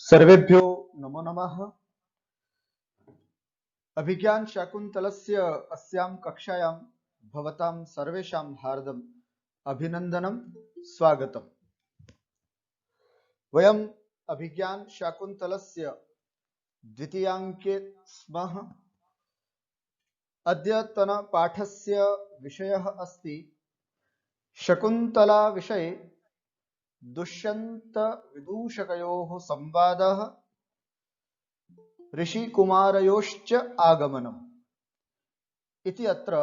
सर्वेभ्यो नमो नमः। अभिज्ञान शाकुन्तलस्य अस्यां कक्षायां भवतां सर्वेषां हार्दम् अभिनन्दनं स्वागतम्। वयम् अभिज्ञान शाकुन्तलस्य द्वितीयाङ्के स्मः। अद्यतन पाठस्य विषयः अस्ति शकुन्तला विषये दुष्यन्त विदूषकयोः संवादः ऋषिकुमारयोश्च आगमनम् इति अत्र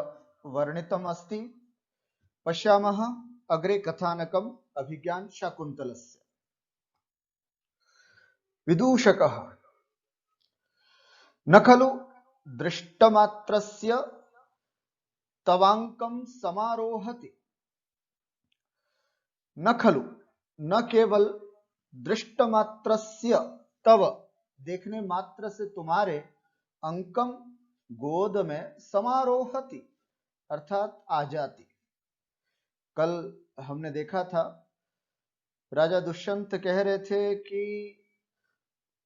वर्णितम् अस्ति। पश्यामः अग्रे कथानकम् अभिज्ञान शाकुन्तलस्य। विदूषकः न खलु दृष्टमात्रस्य तवाङ्कं समारोहति। न खलु न केवल दृष्टमात्रस्य तव देखने मात्र से तुम्हारे अंकम गोद में समारोहति अर्थात आ जाती। कल हमने देखा था राजा दुष्यंत कह रहे थे कि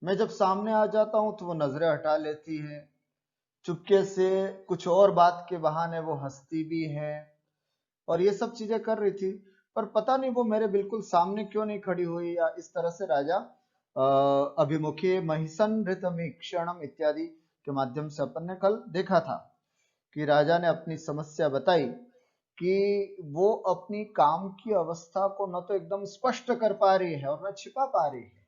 मैं जब सामने आ जाता हूं तो वो नजरें हटा लेती है, चुपके से कुछ और बात के बहाने वो हंसती भी है और ये सब चीजें कर रही थी, पर पता नहीं वो मेरे बिल्कुल सामने क्यों नहीं खड़ी हुई। या इस तरह से राजा अभिमुखे महिषन्नृतमीक्षणम इत्यादि के माध्यम से अपन ने कल देखा था कि राजा ने अपनी समस्या बताई कि वो अपनी काम की अवस्था को न तो एकदम स्पष्ट कर पा रही है और न छिपा पा रही है।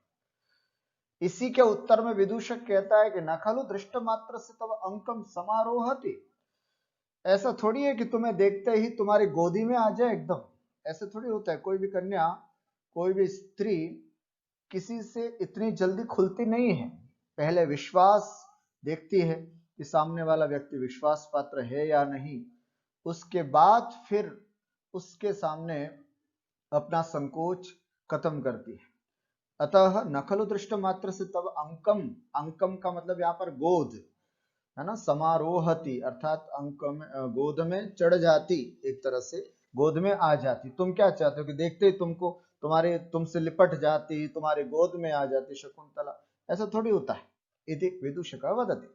इसी के उत्तर में विदूषक कहता है कि न खलु दृष्ट मात्र से तब अंकम समारोहति। ऐसा थोड़ी है कि तुम्हें देखते ही तुम्हारी गोदी में आ जाए एकदम, ऐसे थोड़ी होता है। कोई भी कन्या, कोई भी स्त्री किसी से इतनी जल्दी खुलती नहीं है। पहले विश्वास देखती है कि सामने वाला व्यक्ति विश्वास पात्र है या नहीं, उसके बाद फिर उसके सामने अपना संकोच खत्म करती है। अतः न खलु दृष्ट मात्र से तब अंकम, अंकम का मतलब यहाँ पर गोद है ना, समारोहती अर्थात अंक में गोद में चढ़ जाती, एक तरह से गोद में आ जाती। तुम क्या चाहते हो कि देखते ही तुमको तुम्हारे तुमसे लिपट जाती, तुम्हारे गोद में आ जाती शकुंतला, ऐसा थोड़ी होता है। इति विदूषकः वदति।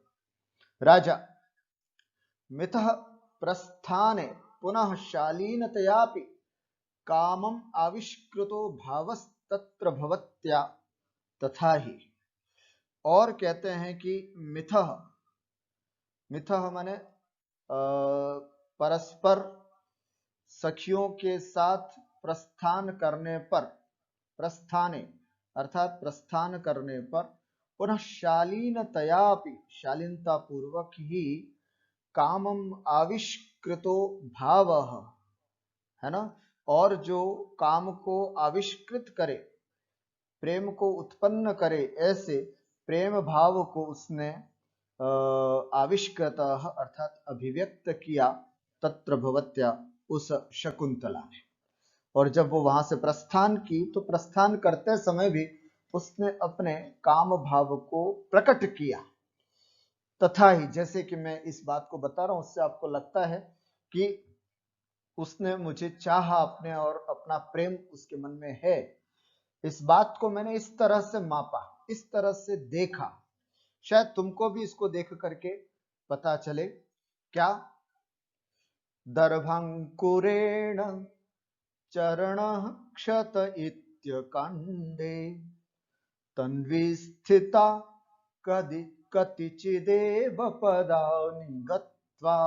राजा मितः प्रस्थाने पुनः शालीनतयापि कामम आविष्कृतो भावस्तत्र भवत्या तथा ही। और कहते हैं कि मिथः, मिथः माने परस्पर सखियों के साथ प्रस्थान करने पर, प्रस्थाने अर्थात प्रस्थान करने पर, पुनः शालीनतयापि शालीनता पूर्वक ही कामम आविष्कृतो भावः है ना, और जो काम को आविष्कृत करे, प्रेम को उत्पन्न करे, ऐसे प्रेम भाव को उसने आविष्कृत अर्थात अभिव्यक्त किया तत्र भवत्या उस शकुंतला ने। और जब वो वहां से प्रस्थान की तो प्रस्थान करते समय भी उसने अपने काम भाव को प्रकट किया। तथा ही, जैसे कि मैं इस बात को बता रहा हूं उससे आपको लगता है कि उसने मुझे चाहा अपने और अपना प्रेम उसके मन में है, इस बात को मैंने इस तरह से मापा, इस तरह से देखा। शायद तुमको भी इसको देख करके पता चले। क्या? दर्भांकुरेण चरणः क्षत इत्यकाण्डे तन्वी स्थिता कतिचिदेव पदानि गत्वा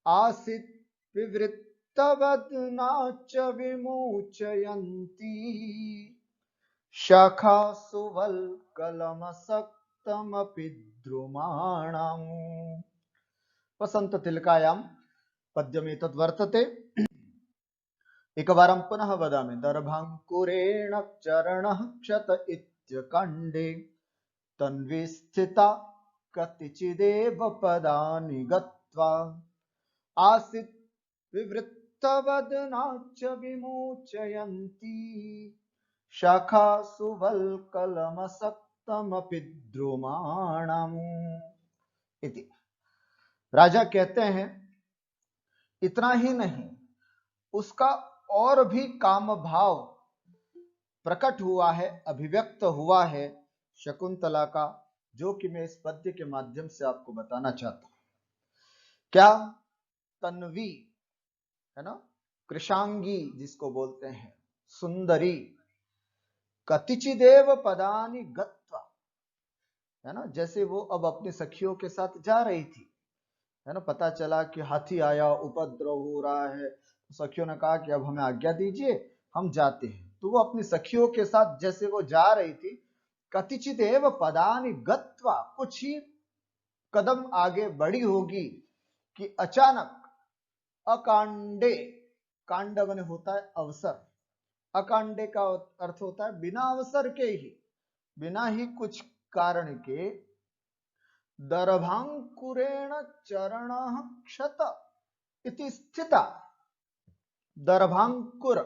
आसीत् विवृत्तवदना च विमोचयन्ती शाखासु वल्कलमसक्तमपि द्रुमाणाम्। वसन्ततिलकायां पद्यमेतद्वर्तते। एकवारं पुनः वदामि। दर्भाङ्कुरेण चरणः क्षत इत्यकाण्डे तन्वी स्थिता कतिचिदेव पदानि गत्वा आसीत् विवृत्तवदना च विमोचयन्ती शाखासु वल्कलमसक्तमपि द्रुमाणाम् इति। राजा कहते हैं इतना ही नहीं, उसका और भी काम भाव प्रकट हुआ है, अभिव्यक्त हुआ है शकुंतला का, जो कि मैं इस पद्य के माध्यम से आपको बताना चाहता हूं। क्या? तन्वी, है ना, कृशांगी जिसको बोलते हैं, सुंदरी, कतिचिदेव पदानि गत्वा, है ना, जैसे वो अब अपनी सखियों के साथ जा रही थी, है ना, पता चला कि हाथी आया, उपद्रव हो रहा है, तो सखियों ने कहा कि अब हमें आज्ञा दीजिए, हम जाते हैं। तो वो अपनी सखियों के साथ जैसे वो जा रही थी, कतिचिदेव पदानि गत्वा, कुछ ही कदम आगे बढ़ी होगी कि अचानक अकांडे, कांड बने होता है अवसर, अकांडे का अर्थ होता है बिना अवसर के ही, बिना ही कुछ कारण के, दर्भांकुरेण चरण क्षत इति स्थिता। दर्भांकुर,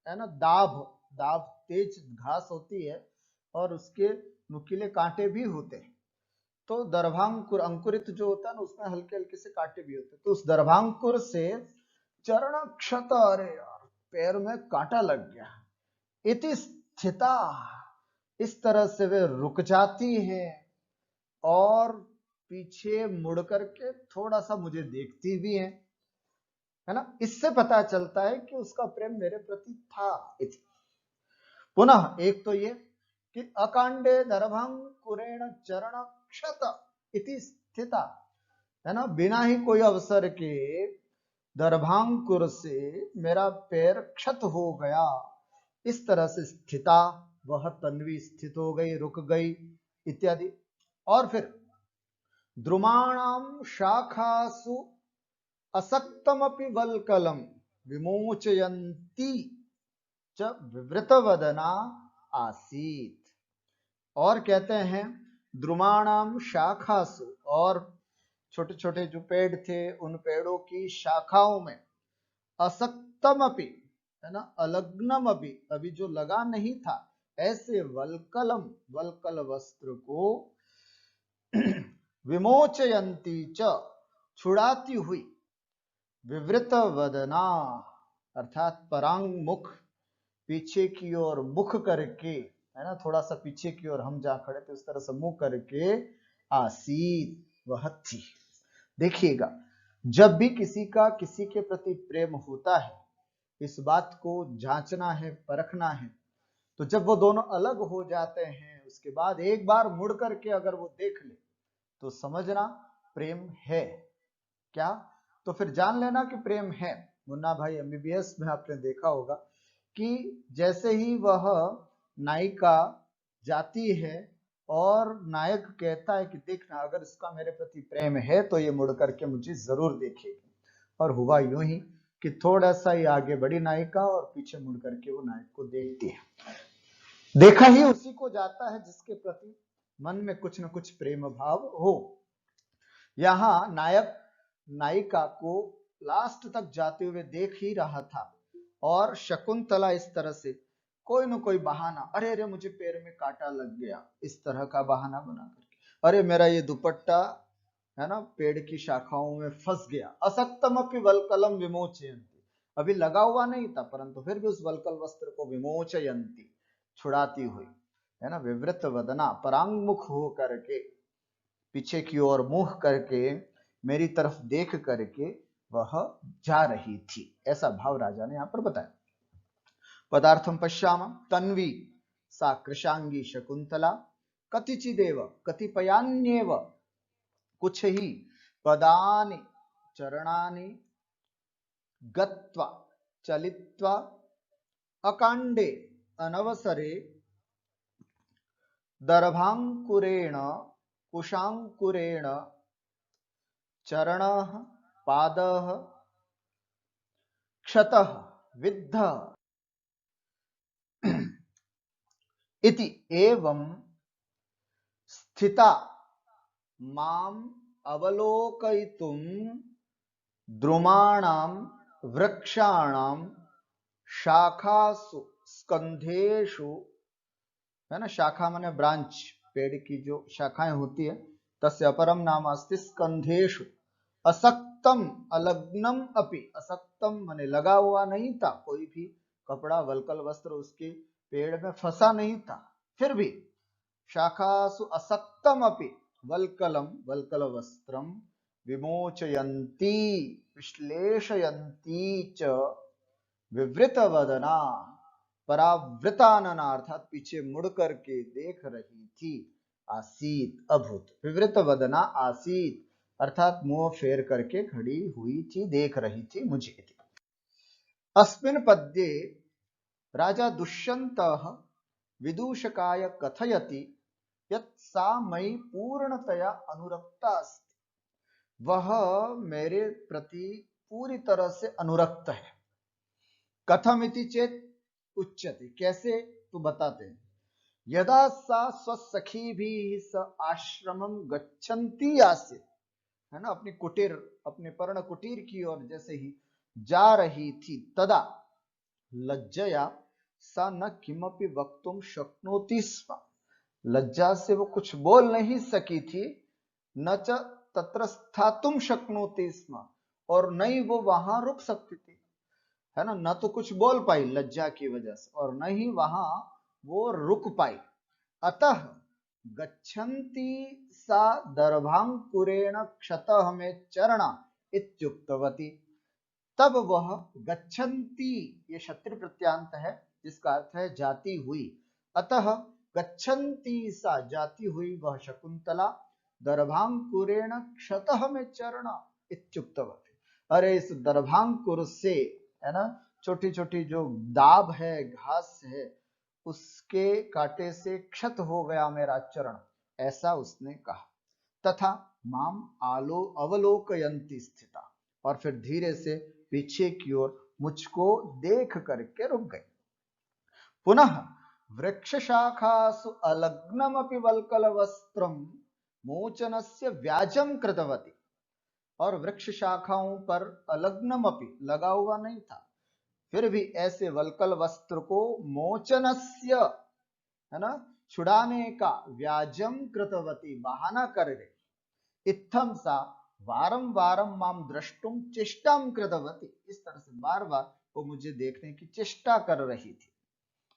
है ना, दाभ, दाभ तेज घास होती है और उसके नुकीले कांटे भी होते हैं। तो दर्भांकुर, अंकुरित जो होता है ना, उसमें हल्के हल्के से कांटे भी होते हैं। तो उस दर्भांकुर से चरण क्षत, अरे यार पैर में कांटा लग गया, इति स्थिता, इस तरह से वे रुक जाती हैं और पीछे मुड़ करके थोड़ा सा मुझे देखती भी है ना। इससे पता चलता है कि उसका प्रेम मेरे प्रति था। पुनः एक तो ये कि अकांडे दर्भांकुरेण चरण क्षत इति स्थिता, है ना, बिना ही कोई अवसर के दर्भांकुर से मेरा पैर क्षत हो गया, इस तरह से स्थिता, वह तन्वी स्थित हो गई, रुक गई इत्यादि। और फिर द्रुमाणाम शाखासु असक्तमपि वल्कलम विमोचयन्ती च विवृतवदना आसीत। और कहते हैं द्रुमाणाम शाखासु, और छोटे छोटे जो पेड़ थे उन पेड़ों की शाखाओं में, असक्तमपि, है ना, अलग्नम अभी, अभी जो लगा नहीं था, ऐसे वल्कलम, वल्कल वस्त्र को, विमोचयंती च, छुड़ाती हुई, विवृत वदना, अर्थात परांग मुख, पीछे की ओर मुख करके, है ना, थोड़ा सा पीछे की ओर हम जहां खड़े थे उस तरह से मुंह करके, आसीत, वह थी। देखिएगा, जब भी किसी का किसी के प्रति प्रेम होता है, इस बात को जांचना है, परखना है। तो जब वो दोनों अलग हो जाते हैं, उसके बाद एक बार मुड़ करके अगर वो देख ले, तो समझना प्रेम है। क्या? तो फिर जान लेना कि प्रेम है। मुन्ना भाई एमबीबीएस में आपने देखा होगा कि जैसे ही वह नायिका जाती है और नायक कहता है कि देखना, अगर इसका मेरे प्रति प्रेम है तो ये मुड़ करके मुझे जरूर देखेगी। और हुआ यूं ही कि थोड़ा सा ही आगे बढ़ी नायिका और पीछे मुड़ करके वो नायक को देखती है। देखा ही उसी को जाता है जिसके प्रति मन में कुछ न कुछ प्रेम भाव हो। यहां नायक नायिका को लास्ट तक जाते हुए देख ही रहा था, और शकुंतला इस तरह से कोई न कोई बहाना, अरे अरे मुझे पैर में कांटा लग गया, इस तरह का बहाना बना करके, अरे मेरा ये दुपट्टा, है ना, पेड़ की शाखाओं में फंस गया, असक्तमपि वल्कलम विमोचयन्ति, अभी लगा हुआ नहीं था परंतु फिर भी उस वल्कल वस्त्र को विमोचयन्ति, छुड़ाती हुई, है ना, विवृत वदना, परांगमुख हो करके, पीछे की ओर मुंह करके, मेरी तरफ देख करके वह जा रही थी। ऐसा भाव राजा ने यहां पर बताया। पदार्थम पश्याम तन्वी सा कृशांगी शकुंतला, कतिचिदेव, कतिपयान्येव, कुछ ही, पदानि, चरणानि, गत्वा, चलित्वा, अकांडे, अनवसरे, दर्भांकुरेण, कुशांकुरेण, चरणः, पादः, क्षतः, विद्धः इति एवं स्थिता माम अवलोकयितुं द्रुमाणां वृक्षाणां शाखासु स्कंधेषु, है ना, शाखा माने ब्रांच, पेड़ की जो शाखाएं होती है, तस्य अपरम नाम अस्ति स्कंधेषु, असक्तम, अलग्नम अपि, असक्तम माने लगा हुआ नहीं था कोई भी कपड़ा, वल्कल वस्त्र उसके पेड़ में फंसा नहीं था, फिर भी शाखासु असक्तम अपि वल्कलम वल्कल वस्त्रम विमोचयन्ती विश्लेषयन्ती च विवृत वदना, परावृतानना अर्थात पीछे मुड़ करके देख रही थी, आसीत अभूत, विवृत वदना आसीत अर्थात मुंह फेर करके खड़ी हुई थी, देख रही थी मुझे। अस्मिन् पद्ये राजा दुष्यन्तः विदूषकाय कथयति यत् सा मयि पूर्णतया अनुरक्ता अस्ति, वह मेरे प्रति पूरी तरह से अनुरक्त है। कथमिति चेत उच्यते, कैसे तो बताते हैं। यदा सा स्वसखीभिः स आश्रमं गच्छन्ती आसीत्, है ना, अपनी कुटीर, अपने पर्ण कुटीर की ओर जैसे ही जा रही थी, तदा लज्जया सा न किमपि वक्तुं शक्नोति स्म, लज्जा से वो कुछ बोल नहीं सकी थी, न च तत्र स्थातुं शक्नोति स्म, और नहीं वो वहां रुक सकती थी, है ना, न तो कुछ बोल पाई लज्जा की वजह से और न ही वहां वो रुक पाई। अतः गच्छन्ती सा दर्भांकुरेण क्षतः मे चरण इत्युक्तवती, तब वह गच्छन्ती, ये क्षत्रिय प्रत्यांत है जिसका अर्थ है जाती हुई, अतः गच्छन्ती सा जाती हुई वह शकुंतला दर्भांकुरेण क्षतः में चरण इत्युक्तवती, अरे इस दर्भांकुर से, है ना, छोटी छोटी जो दाब है, घास है, उसके कांटे से क्षत हो गया मेरा चरण, ऐसा उसने कहा। तथा माम आलो अवलोकयन्ती स्थिता, और फिर धीरे से पीछे की ओर मुझको देख करके रुक गई। पुनः वृक्ष शाखासु अलग्नमपि वल्कल वस्त्रम मोचनस्य व्याजम कृतवती, और वृक्ष शाखाओं पर अलग्नमपि लगा हुआ नहीं था, फिर भी ऐसे वल्कल वस्त्र को मोचनस्य, है ना, छुड़ाने का, व्याजम कृतवती बहाना कर रही, इत्थम सा वारम वारम माम द्रष्टुम चेष्टाम कृतवती, इस तरह से बार बार वो मुझे देखने की चेष्टा कर रही थी।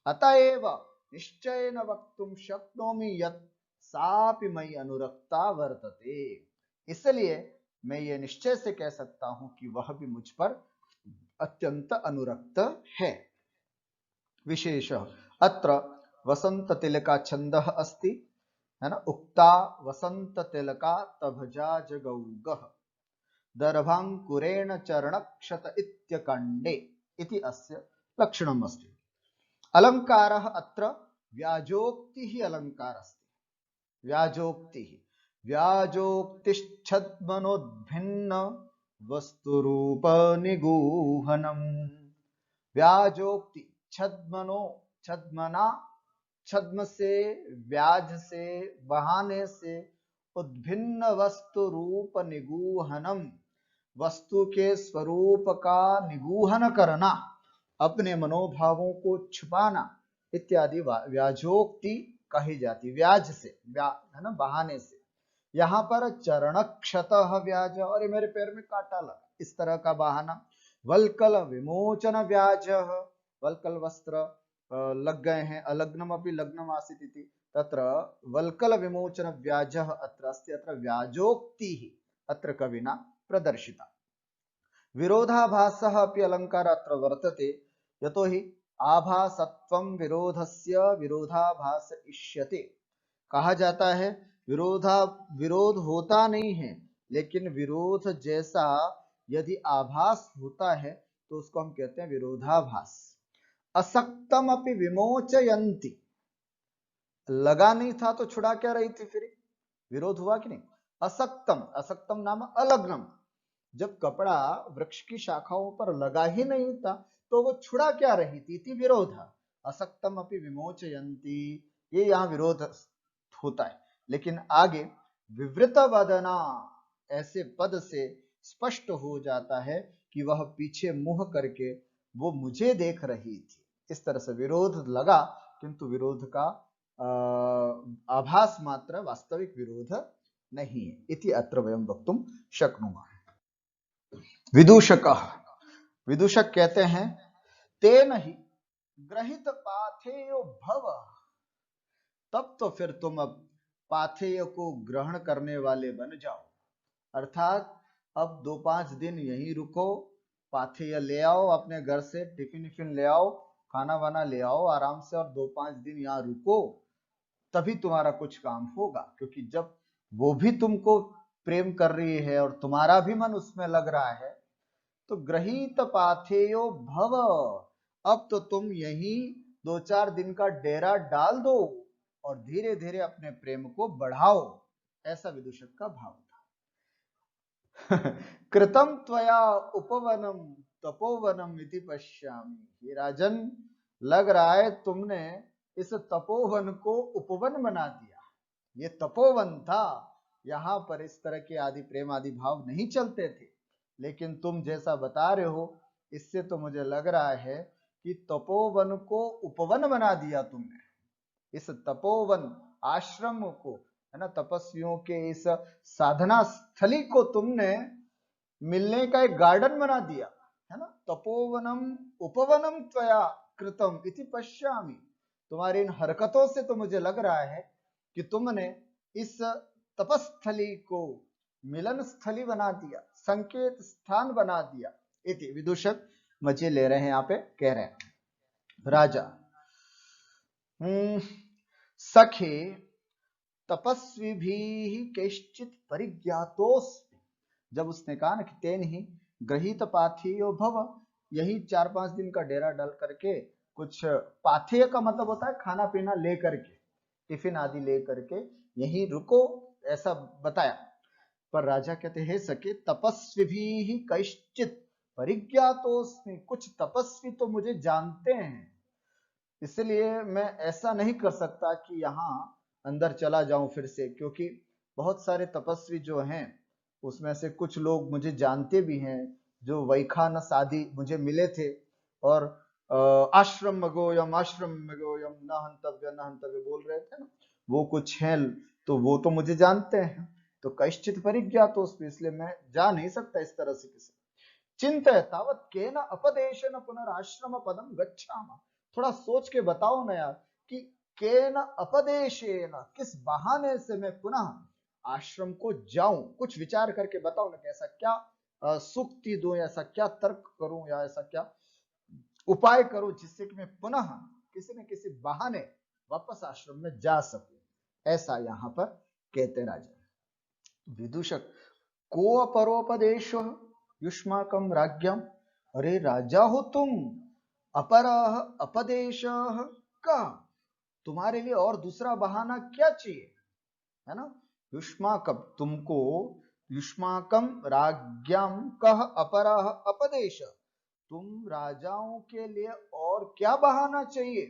अतएव निश्चयेन वक्तुम शक्नोमि यत् सापि मयि अनुरक्ता वर्तते, इसलिए मैं ये निश्चय से कह सकता हूं कि वह भी मुझ पर अत्यंत अनुरक्त है। विशेष अत्र वसंत तिलका छंदः अस्ति, है ना, उक्ता वसंत तिलका तभजा जगौगः दर्भांकुरेण चरणक्षत इत्यकण्डे इति अस्य लक्षणम् अस्ति। अलंकारः अत्र व्याजोक्तिः अलंकार अस्ति, व्याजोक्तिः, व्याजोक्तिश्छद्मनोद्भिन्न वस्तुरूप निगूहनम्, व्याजोक्ति, छद्मनो, छद्मना, छद्म से, व्याज से, बहाने से, उद्भिन्न वस्तु रूप निगूहनम, वस्तु के स्वरूप का निगूहन करना, अपने मनोभावों को छुपाना इत्यादि व्याजोक्ति कही जाती, व्याज से, है ना, बहाने से। यहाँ पर चरण क्षत व्याज, और मेरे पैर में कांटा लगा, इस तरह का बहाना। वल्कल विमोचन व्याज, वल्कल वस्त्र लग गए हैं, अलग्नम अपि लग्नम आसीत् इति, तत्र वल्कल विमोचन व्याजः अत्र अस्ति, अत्र व्याजोक्तिः अत्र कविना प्रदर्शिता। विरोधाभासः अपि अलंकार अत्र वर्तते, यतो हि आभासत्वं विरोधस्य विरोधाभास इष्यते, कहा जाता है विरोध होता नहीं है, लेकिन विरोध जैसा यदि आभास होता है तो उसको हम कहते हैं विरोधाभास। असक्तम अपि विमोचयन्ति, लगा नहीं था तो छुड़ा क्या रही थी, फिर विरोध हुआ कि नहीं। असक्तम, असक्तम नाम अलग्नम, जब कपड़ा वृक्ष की शाखाओं पर लगा ही नहीं था तो वो छुड़ा क्या रही थी, विरोध। असक्तम अपि विमोचयन्ति, ये यहाँ विरोध होता है, लेकिन आगे विवृत वदना, ऐसे पद से स्पष्ट हो जाता है कि वह पीछे मुंह करके वो मुझे देख रही थी, इस तरह से विरोध लगा, किंतु विरोध का आभास मात्र, वास्तविक विरोध नहीं है। इति अत्र वयं वक्तुं शक्नुमः। विदूषकः, विदूषक कहते हैं तेन ही ग्रहित पाथेयो भव, तब तो फिर तुम अब पाथेय को ग्रहण करने वाले बन जाओ। अर्थात अब 2-5 दिन यहीं रुको, पाथेय ले आओ अपने घर से, टिफिन विफिन ले आओ, खाना वाना ले आओ आराम से, और 2-5 दिन यहाँ रुको, तभी तुम्हारा कुछ काम होगा। क्योंकि जब वो भी तुमको प्रेम कर रही है और तुम्हारा भी मन उसमें लग रहा है, तो गृहीत पाथेयो भव, अब तो तुम यही 2-4 दिन का डेरा डाल दो और धीरे धीरे अपने प्रेम को बढ़ाओ। ऐसा विदूषक का भाव था। कृतम त्वया उपवनम तपोवनम इति पश्यामि। ये राजन, लग रहा है तुमने इस तपोवन को उपवन बना दिया। ये तपोवन था, यहां पर इस तरह के आदि प्रेम आदि भाव नहीं चलते थे, लेकिन तुम जैसा बता रहे हो, इससे तो मुझे लग रहा है कि तपोवन को उपवन बना दिया तुमने। इस तपोवन आश्रम को, है ना, तपस्वियों के इस साधना स्थली को तुमने मिलने का एक गार्डन बना दिया, है ना। तपोवनम उपवनम त्वया कृतम इति पश्यामि। तुम्हारी इन हरकतों से तो मुझे लग रहा है कि तुमने इस तपस्थली को मिलन स्थली बना दिया, संकेत स्थान बना दिया। इति विदूषक मजे ले रहे हैं, यहाँ पे कह रहे हैं राजा। सखे तपस्वी भी कैश्चित परिज्ञातोस्मि। जब उसने कहा ना कि तेन ही गृहीत पाथेयो भव, यही 4-5 दिन का डेरा डाल करके, कुछ पाथेय का मतलब होता है खाना पीना ले करके, टिफिन आदि ले करके यहीं रुको, ऐसा बताया। पर राजा कहते हैं सके तपस्वी भी कैश्चित परिज्ञातोस्मि, कुछ तपस्वी तो मुझे जानते हैं, इसलिए मैं ऐसा नहीं कर सकता कि यहाँ अंदर चला जाऊं फिर से, क्योंकि बहुत सारे तपस्वी जो हैं उसमें से कुछ लोग मुझे जानते भी हैं, जो वैखानस आदि मुझे मिले थे, और आश्रम मगोयम न हंतव्य बोल रहे थे ना, वो कुछ हैं, तो वो तो मुझे जानते हैं, तो कैश्चित परिज्ञातोस्मि, इसलिए मैं जा नहीं सकता इस तरह से किसी। चिंतय तावत केन अपदेशेन पुनराश्रम पदम गच्छामः। थोड़ा सोच के बताओ ना यार कि केन अपदेशेन, किस बहाने से मैं पुनः आश्रम को जाऊं, कुछ विचार करके बताओ ना कि ऐसा क्या सुक्ति दूं, ऐसा क्या तर्क करूं, या ऐसा क्या उपाय करूं जिससे कि मैं पुनः किसी न किसी बहाने वापस आश्रम में जा सकूं। ऐसा यहां पर कहते राजा। विदूषक को अपरोपदेश युष्माकम राज्ञम। अरे राजा हो तुम, अपरह अपदेश का, तुम्हारे लिए और दूसरा बहाना क्या चाहिए, है ना। युष्माकम, तुमको, युष्माकम राज्ञम कह अपरह अपदेश, तुम राजाओं के लिए और क्या बहाना चाहिए।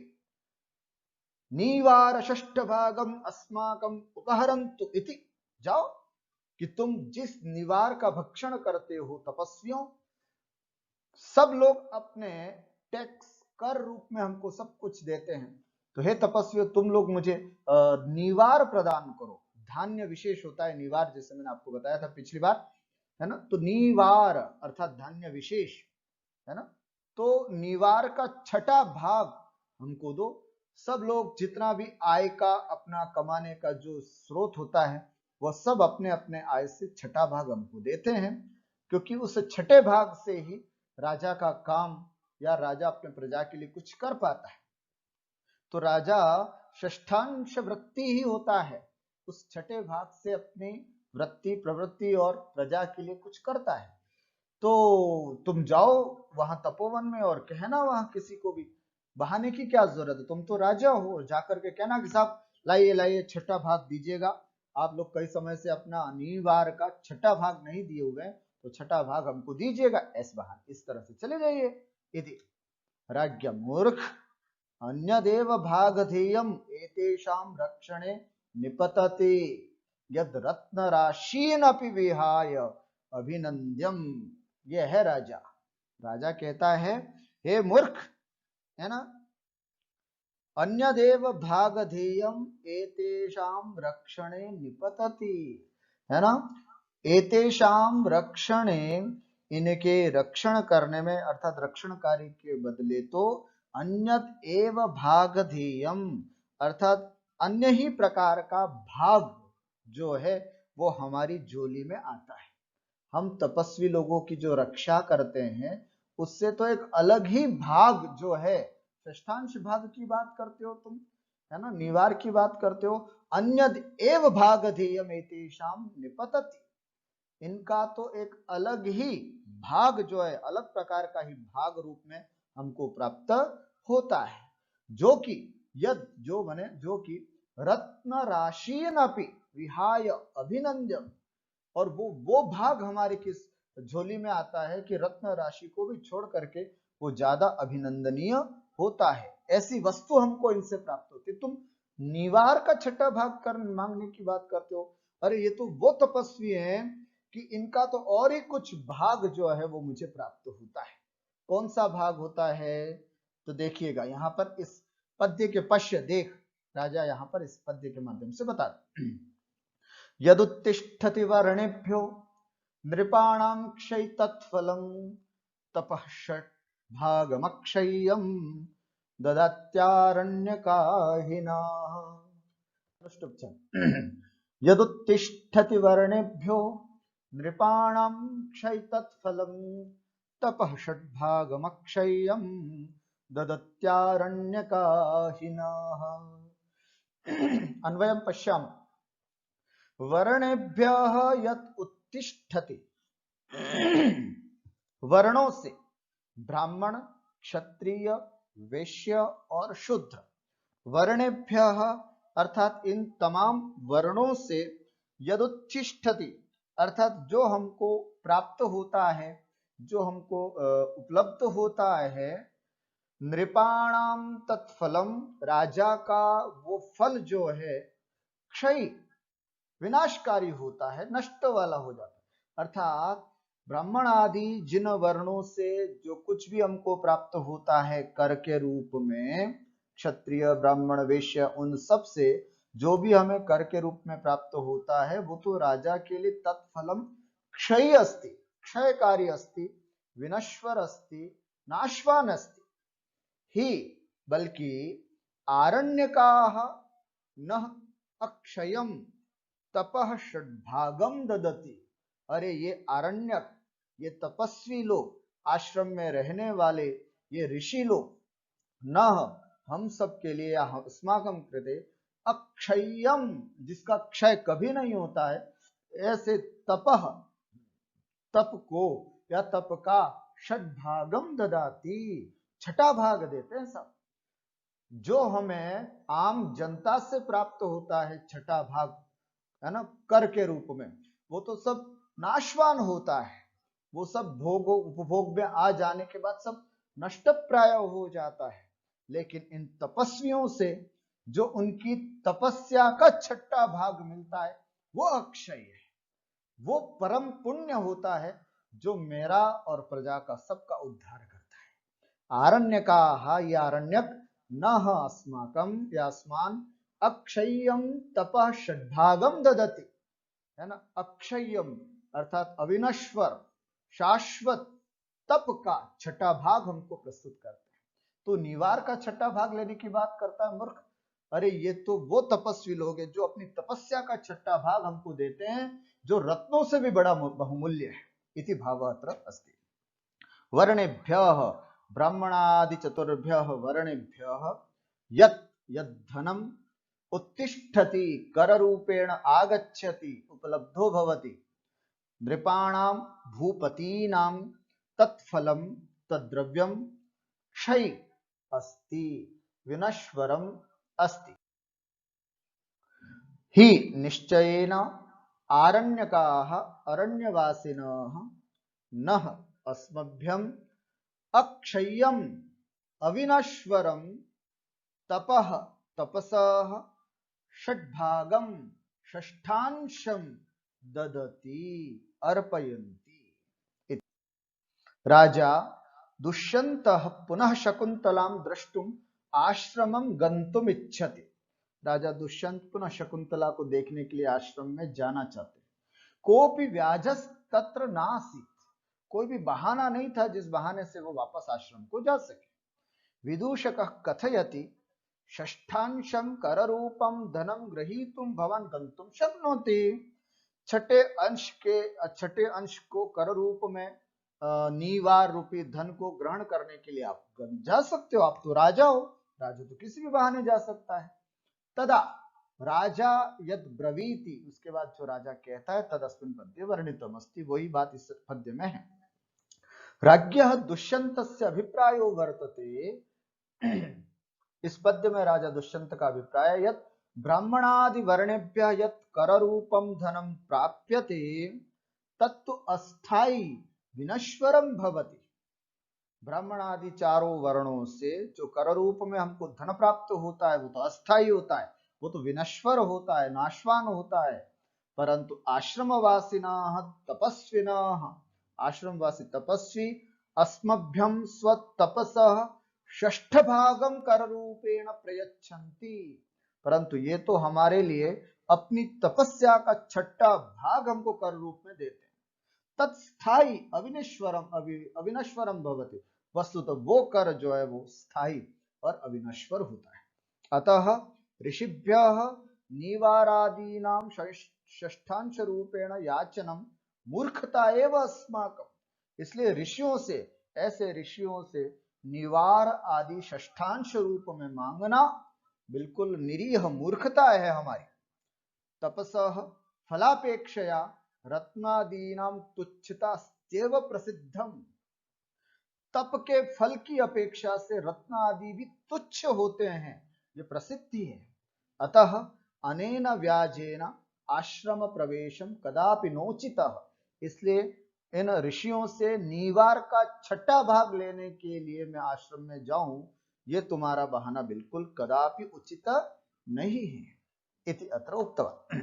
नीवार षष्ठ भागम अस्माकम उपहरंतु इति, जाओ कि तुम जिस निवार का भक्षण करते हो तपस्वियों, सब लोग अपने टैक्स कर रूप में हमको सब कुछ देते हैं, तो हे तपस्वियों तुम लोग मुझे निवार प्रदान करो। धान्य विशेष होता है निवार, जैसे मैंने आपको बताया था पिछली बार, है ना। तो निवार अर्थात धान्य विशेष, है ना। तो निवार का छठा भाग हमको दो। सब लोग जितना भी आय का अपना कमाने का जो स्रोत होता है, वह सब अपने अपने आय से छठा भाग हमको देते हैं, क्योंकि उस छठे भाग से ही राजा का काम या राजा अपने प्रजा के लिए कुछ कर पाता है। तो राजा षष्ठांश वृत्ति ही होता है, उस छठे भाग से अपनी वृत्ति प्रवृत्ति और प्रजा के लिए कुछ करता है। तो तुम जाओ वहां तपोवन में और कहना वहां किसी को भी, बहाने की क्या जरूरत है, तुम तो राजा हो, जाकर के कहना कि साहब लाइए लाइए छठा भाग दीजिएगा, आप लोग कई समय से अपना निवार का छठा भाग नहीं दिए हुए, तो छठा भाग हमको दीजिएगा, इस बहाने इस तरह से चले जाइए। यदि राज्ञ मूर्ख अन्यदेव भागधेयम एतेषां रक्षणे निपतते यद रत्न राशीन अपि विहाय अभिनंद्यम। ये है राजा। राजा कहता है हे मूर्ख, है ना, अन्यदेव भागधेयम एतेषां रक्षणे निपतति, है ना। एतेषां रक्षणे, इनके रक्षण करने में, अर्थात रक्षण कार्य के बदले तो अन्यत एव भागधेयम, अर्थात अन्य ही प्रकार का भाग जो है वो हमारी झोली में आता है। हम तपस्वी लोगों की जो रक्षा करते हैं उससे तो एक अलग ही भाग जो है, षष्ठांश भाग की बात करते हो तुम, है ना, निवार की बात करते हो। अन्यद एव भागधेयम एतेषाम निपतति, इनका तो एक अलग ही भाग जो है, अलग प्रकार का ही भाग रूप में हमको प्राप्त होता है, जो कि यद, जो बने, जो कि रत्न राशियनपि विहाय अभिनंदन, और वो भाग हमारे किस झोली में आता है कि रत्न राशि को भी छोड़ करके वो ज्यादा अभिनंदनीय होता है। ऐसी वस्तु हमको इनसे प्राप्त होती है। तुम निवार का छठा भाग कर मांगने की बात करते हो, अरे ये तो वो तपस्वी हैं कि इनका तो और ही कुछ भाग जो है वो मुझे प्राप्त होता है। कौन सा भाग होता है? तो देखिएगा यहाँ पर इस पद्य के पश्य देख, राजा यहाँ पर इस पद्य के माध्यम से बता, यदुत्तिष्ठति वर्णेभ्यो नृपाणां क्षय तत्फलं तपः षट् भागमक्षय्यं ददात्यारण्यकाहिनाः। यदुत्तिष्ठति वर्णेभ्यो नृपाणां क्षय तत्फलं तपः षट् भागमक्षय्यं ददत्यारण्यकाहिनाः। अन्वयं पश्यामः। वर्णेभ्यः यत् उत्तिष्ठति, वर्णों से ब्राह्मण, क्षत्रिय, वैश्य और शूद्र, वर्णेभ्यः अर्थात इन तमाम वर्णों से, यदुत्तिष्ठति अर्थात जो हमको प्राप्त होता है, जो हमको उपलब्ध होता है, नृपाणाम तत्फलम, राजा का वो फल जो है, क्षय विनाशकारी होता है, नष्ट वाला हो जाता है। अर्थात ब्राह्मण आदि जिन वर्णों से जो कुछ भी हमको प्राप्त होता है कर के रूप में, क्षत्रिय, ब्राह्मण, वैश्य, उन सब से जो भी हमें कर के रूप में प्राप्त होता है वो तो राजा के लिए तत्फलम क्षय अस्ति, क्षयकारी अस्ति, विनश्वर अस्ति, नाशवान अस्ति ही, बल्कि आरण्यकाः न अक्षयम तपः षड्भागम ददति। अरे ये आरण्यक, ये तपस्वी लोग, आश्रम में रहने वाले ये ऋषि लोग, न हम सब के लिए, अस्माकं कृते अक्षय्यम, जिसका क्षय कभी नहीं होता है, ऐसे तपः, तप को या तप का षड्भागम ददाति, छठा भाग देते हैं सब। जो हमें आम जनता से प्राप्त होता है छठा भाग, है ना, कर के रूप में, वो तो सब नाशवान होता है, वो सब भोग उपभोग में आ जाने के बाद सब नष्ट प्राय हो जाता है। लेकिन इन तपस्वियों से जो उनकी तपस्या का छठा भाग मिलता है वो अक्षय है, वो परम पुण्य होता है, जो मेरा और प्रजा का सबका उद्धार करता है। आरण्यकाः, ये आरण्यक, न अस्माकं यास्मान अक्षय्यम तपः षड्भागम ददति, है ना, अक्षय्यम अर्थात अविनश्वर, शाश्वत तप का छठा भाग हमको प्रस्तुत करते हैं। तो निवार का छठा भाग लेने की बात करता है मूर्ख। अरे ये तो वो तपस्वी लोग हैं जो अपनी तपस्या का छठा भाग हमको देते हैं, जो रत्नों से भी बड़ा बहुमूल्य है। इति भावः अत्र अस्ति। वर्णेभ्यः ब्राह्मणादि चतुर्भ्यः वर्णेभ्यः यत् यद्धनम् उत्तिष्ठति कररूपेण आगच्छति उपलब्धो भवति, नृपाणां भूपतीनां तत्फलं तद्द्रव्यं क्षय अस्ति, विनश्वरम् अस्ति हि निश्चयेन आरण्यकाः अरण्यवासिनः नः अस्मभ्यम् अक्षय्यम् अविनश्वरं तपः तपसः षड्भागं षष्ठांशं ददति अर्पयन्ति। राजा दुष्यन्तः पुनः शकुन्तलां द्रष्टुम आश्रमं गन्तुम इच्छति। राजा दुष्यंत पुनः शकुंतला को देखने के लिए आश्रम में जाना चाहते। कोपि व्याजस् तत्र नासीत्, कोई भी बहाना नहीं था जिस बहाने से वो वापस आश्रम को जा सके। विदूषकः कथयति षष्ठांशं कररूपं धनं गृहीतुं भवान् गन्तुं शक्नोति। छठे अंश को कर रूप में नीवार रूपी धन को ग्रहण करने के लिए आप जा सकते हो। आप तो राजा हो, राजा तो किसी भी बहाने जा सकता है। तदा राजा यद ब्रवीति, उसके बाद जो राजा कहता है, तदस्मिन् पद्ये वर्णितम अस्ति, वही बात इस पद्य में है। राज्ञः दुष्यन्तस्य अभिप्रायो वर्तते। इस पद्य में राजा दुष्यंत का अभिप्राय यत् ब्राह्मणादि वर्णेभ्यः यत् कररूपं धनं प्राप्यते तत्तु अस्थायी विनश्वरं भवति। ब्राह्मण आदि चारों वर्णों से जो कर रूप में हमको धन प्राप्त होता है वो तो अस्थायी होता है, वो तो विनश्वर होता है, नाशवान होता है। परंतु आश्रमवासिनः तपस्विनः, आश्रमवासी तपस्वी अस्मभ्यं स्वतपसः षष्ठ भागम कर रूपेण प्रयच्छन्ति, परंतु ये तो हमारे लिए अपनी तपस्या का छठा भाग हमको कर रूप में देते हैं। तत्स्थाई अविनश्वरम भवति, वस्तुतः वो कर जो है वो स्थायी और अविनश्वर होता है। अतः ऋषिभ्यः निवारादीनां षष्ठांश रूपेण याचनम मूर्खता एव अस्माकम्, इसलिए ऋषियों से, ऐसे ऋषियों से निवार आदि षष्ठांश रूप में मांगना बिल्कुल निरीह मूर्खता है हमारी। तपसः फलापेक्षया रत्नादीनां तुच्छतास्त्येव प्रसिद्धम, तप के फल की अपेक्षा से रत्न आदि भी तुच्छ होते हैं, ये प्रसिद्धि है। अतः अनेन व्याजेन आश्रम प्रवेशम कदापि नोचितः, इसलिए इन ऋषियों से नीवार का छठा भाग लेने के लिए मैं आश्रम में जाऊं, ये तुम्हारा बहाना बिल्कुल कदापि उचित नहीं है। इति अत्र उक्तवान्।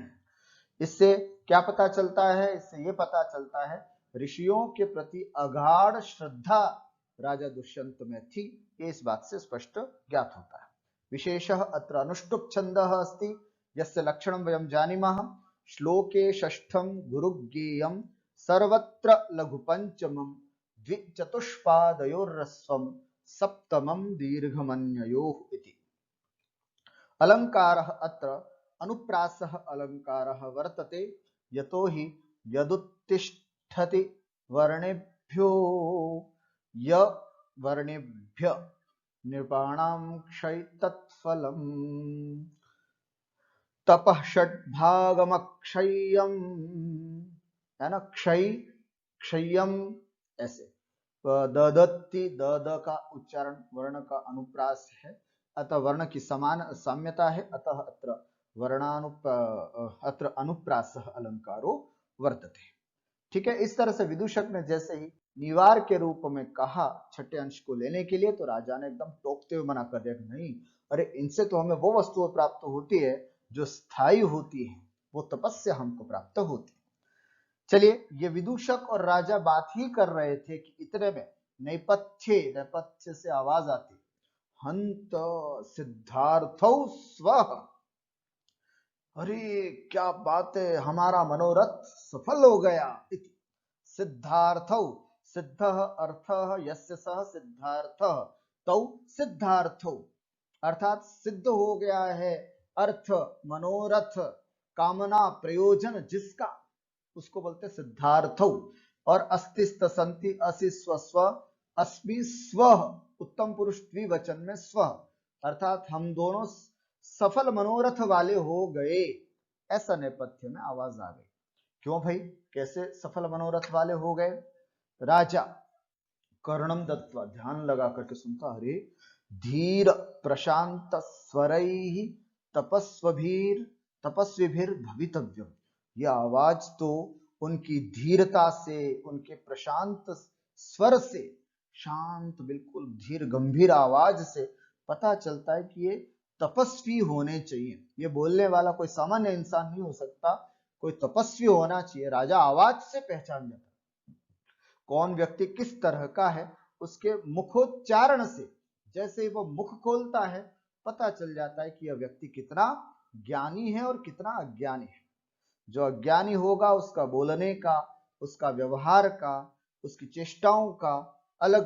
इससे क्या पता चलता है? इससे ये पता चलता है ऋषियों के प्रति अगाढ़ श्रद्धा राजा दुष्यंत में थी, ये इस बात से स्पष्ट ज्ञात होता है। विशेषः अत्र अनुष्टुप् छन्दः अस्ति यस्य लक्षणं वयं जानीमः। श्लोके षष्ठं गुरुज्ञेयं सर्वत्र लघुपञ्चमं द्विचतुष्पादयोर्ह्रस्वं सप्तमं दीर्घमन्ययोः इति। अलङ्कारः अत्र अनुप्रासः अलङ्कारः वर्तते, यतो हि यदुत्तिष्ठति वर्णेभ्यो य वर्णेभ्य नृपाणां क्षय तत्फलम् तपः षड्भागमक्षय्यम्, है ना, क्षय क्षय्यम ऐसे ददत्ति, दद का उच्चारण वर्ण का अनुप्रास है, अतः वर्ण की समान साम्यता है, अतः अत्र अनुप्रासः अलंकारो वर्तते। ठीक है, इस तरह से विदूषक ने जैसे ही निवार के रूप में कहा छठे अंश को लेने के लिए, तो राजा ने एकदम टोकते हुए मना कर दिया, नहीं, अरे इनसे तो हमें वो वस्तुएं प्राप्त होती है जो स्थायी होती है, वो तपस्या हमको प्राप्त होती है। चलिए, ये विदूषक और राजा बात ही कर रहे थे कि इतने में नेपथ्य से आवाज आती, हंत सिद्धार्थौ स्वः, अरे क्या बात है, हमारा मनोरथ सफल हो गया। सिद्धार्थौ, सिद्धः अर्थः यस्य सः सिद्धार्थः तौ सिद्धार्थौ, अर्थात सिद्ध हो गया है अर्थ, मनोरथ, कामना, प्रयोजन जिसका, उसको बोलते सिद्धार्थौ। और अस्तिस्त संति असि स्व स्व अस्मि स्व, उत्तम पुरुष द्विवचन में स्व, अर्थात हम दोनों सफल मनोरथ वाले हो गए, ऐसा नेपथ्य में आवाज आ गई। क्यों भाई, कैसे सफल मनोरथ वाले हो गए? राजा कर्णम दत्वा, ध्यान लगा करके सुनता, अरे धीर प्रशांत स्वरैहि तपस्वीभिर भवितव्यम, ये आवाज तो उनकी धीरता से, उनके प्रशांत स्वर से, शांत बिल्कुल धीर गंभीर आवाज से पता चलता है कि ये तपस्वी होने चाहिए। ये बोलने वाला कोई सामान्य इंसान नहीं हो सकता, कोई तपस्वी होना चाहिए। राजा आवाज से पहचान जाता कौन व्यक्ति किस तरह का है, उसके मुखोच्चारण से, जैसे ही वो मुख खोलता है पता चल जाता है कि यह व्यक्ति कितना ज्ञानी है और कितना अज्ञानी है। जो अज्ञानी होगा उसका बोलने का, उसका व्यवहार का, उसकी चेष्टाओं का अलग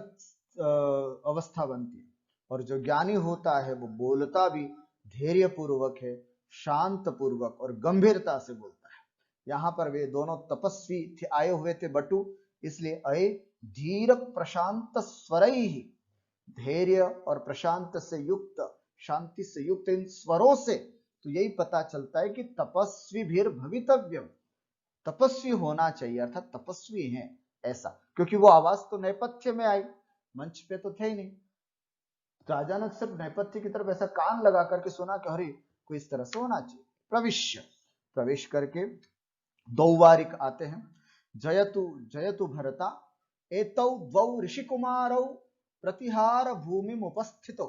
अवस्था बनती है, और जो ज्ञानी होता है वो बोलता भी धैर्य पूर्वक है, शांत पूर्वक और गंभीरता से बोलता है। यहाँ पर वे दोनों तपस्वी थे, आए हुए थे बटु, इसलिए अये धीर प्रशांत स्वरई, धैर्य और प्रशांत से युक्त, शांति से युक्त इन स्वरों से तो यही पता चलता है कि तपस्वी भीर भवितव्यम, तपस्वी होना चाहिए, अर्थात तपस्वी हैं ऐसा, क्योंकि वो आवाज तो नेपथ्य में आई, मंच पे तो थे ही नहीं। तो अचानक सिर्फ नेपथ्य की तरफ ऐसा कान लगा करके सुना कि अरे कोई इस तरह से होना चाहिए। प्रविश्य, प्रवेश करके दौवारिक आते हैं। जयतु जयतु भरता एतौ द्वौ ऋषि कुमारौ प्रतिहार भूमि उपस्थितो,